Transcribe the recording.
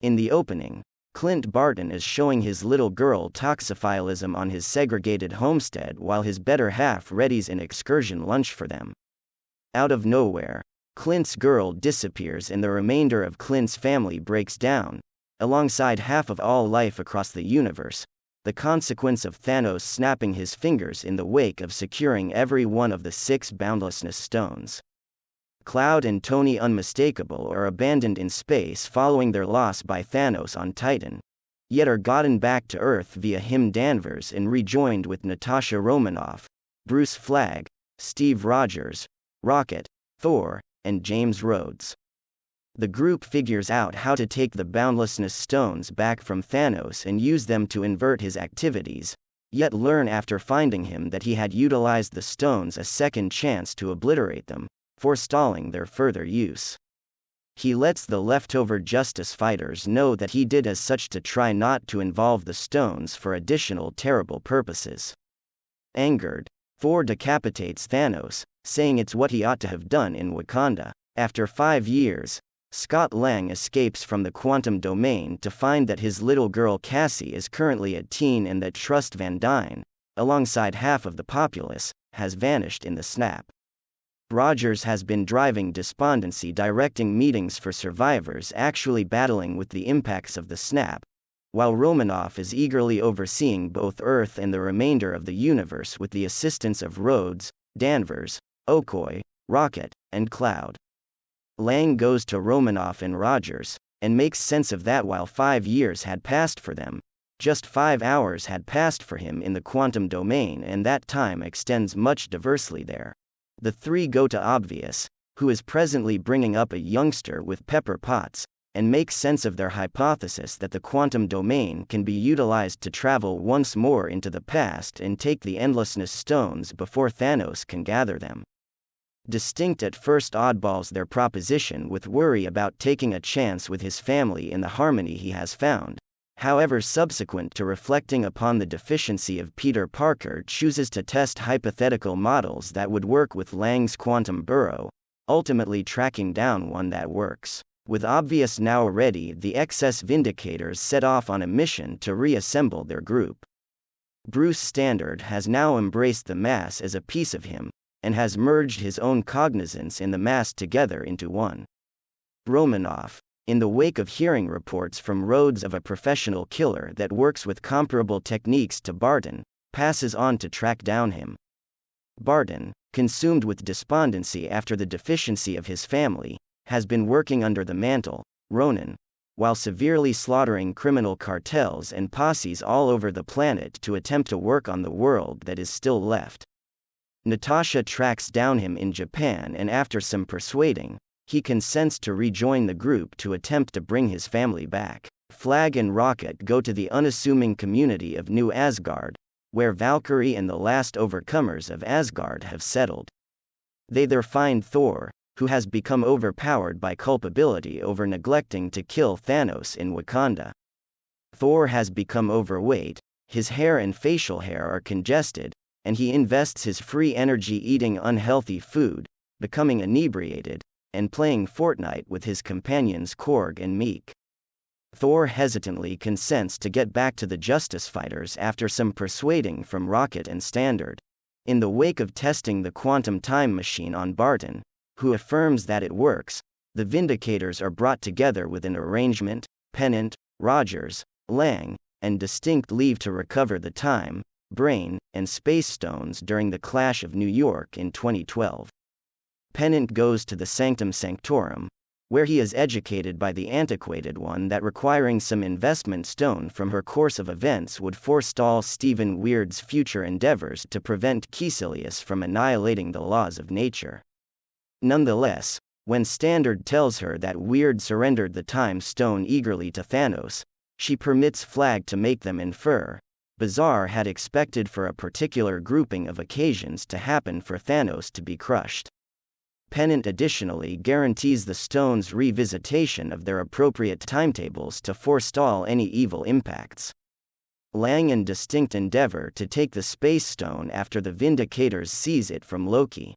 In the opening, Clint Barton is showing his little girl toxophilism on his segregated homestead while his better half readies an excursion lunch for them. Out of nowhere, Clint's girl disappears and the remainder of Clint's family breaks down, alongside half of all life across the universe, the consequence of Thanos snapping his fingers in the wake of securing every one of the 6 Boundlessness Stones. Cloud and Tony Unmistakable are abandoned in space following their loss by Thanos on Titan, yet are gotten back to Earth via Hymn Danvers and rejoined with Natasha Romanoff, Bruce Flagg, Steve Rogers, Rocket, Thor, and James Rhodes. The group figures out how to take the Boundlessness Stones back from Thanos and use them to invert his activities, yet learn after finding him that he had utilized the stones a second chance to obliterate them, forestalling their further use. He lets the leftover Justice fighters know that he did as such to try not to involve the stones for additional terrible purposes. Angered, Thor decapitates Thanos, saying it's what he ought to have done in Wakanda. After 5 years, Scott Lang escapes from the quantum domain to find that his little girl Cassie is currently a teen and that Trust Van Dyne, alongside half of the populace, has vanished in the snap. Rogers has been driving despondency, directing meetings for survivors actually battling with the impacts of the snap, while Romanoff is eagerly overseeing both Earth and the remainder of the universe with the assistance of Rhodes, Danvers, Okoye, Rocket, and Cloud. Lang goes to Romanoff and Rogers, and makes sense of that while 5 years had passed for them, just 5 hours had passed for him in the quantum domain, and that time extends much diversely there. The 3 go to Obvious, who is presently bringing up a youngster with Pepper Potts, and make sense of their hypothesis that the quantum domain can be utilized to travel once more into the past and take the Endlessness Stones before Thanos can gather them. Distinct at first oddballs their proposition with worry about taking a chance with his family in the harmony he has found. However, subsequent to reflecting upon the deficiency of Peter Parker, chooses to test hypothetical models that would work with Lang's quantum burrow, ultimately tracking down one that works. With Obvious now ready, the excess Vindicators set off on a mission to reassemble their group. Bruce Standard has now embraced the mass as a piece of him, and has merged his own cognizance in the mass together into one. Romanoff, in the wake of hearing reports from Rhodes of a professional killer that works with comparable techniques to Barton, passes on to track down him. Barton, consumed with despondency after the deficiency of his family, has been working under the mantle, Ronin, while severely slaughtering criminal cartels and posses all over the planet to attempt to work on the world that is still left. Natasha tracks down him in Japan, and after some persuading, he consents to rejoin the group to attempt to bring his family back. Flagg and Rocket go to the unassuming community of New Asgard, where Valkyrie and the last overcomers of Asgard have settled. They there find Thor, who has become overpowered by culpability over neglecting to kill Thanos in Wakanda. Thor has become overweight, his hair and facial hair are congested, and he invests his free energy eating unhealthy food, becoming inebriated, and playing Fortnite with his companions Korg and Meek. Thor hesitantly consents to get back to the Justice Fighters after some persuading from Rocket and Standard. In the wake of testing the quantum time machine on Barton, who affirms that it works, the Vindicators are brought together with an arrangement, Pennant, Rogers, Lang, and Distinct leave to recover the time, brain, and space stones during the Clash of New York in 2012. Pennant goes to the Sanctum Sanctorum, where he is educated by the antiquated one that requiring some investment stone from her course of events would forestall Stephen Weird's future endeavors to prevent Caecilius from annihilating the laws of nature. Nonetheless, when Standard tells her that Weird surrendered the time stone eagerly to Thanos, she permits Flagg to make them infer. Bizarre had expected for a particular grouping of occasions to happen for Thanos to be crushed. Pennant additionally guarantees the stones' revisitation of their appropriate timetables to forestall any evil impacts. Lang and Distinct endeavor to take the Space Stone after the Vindicators seize it from Loki.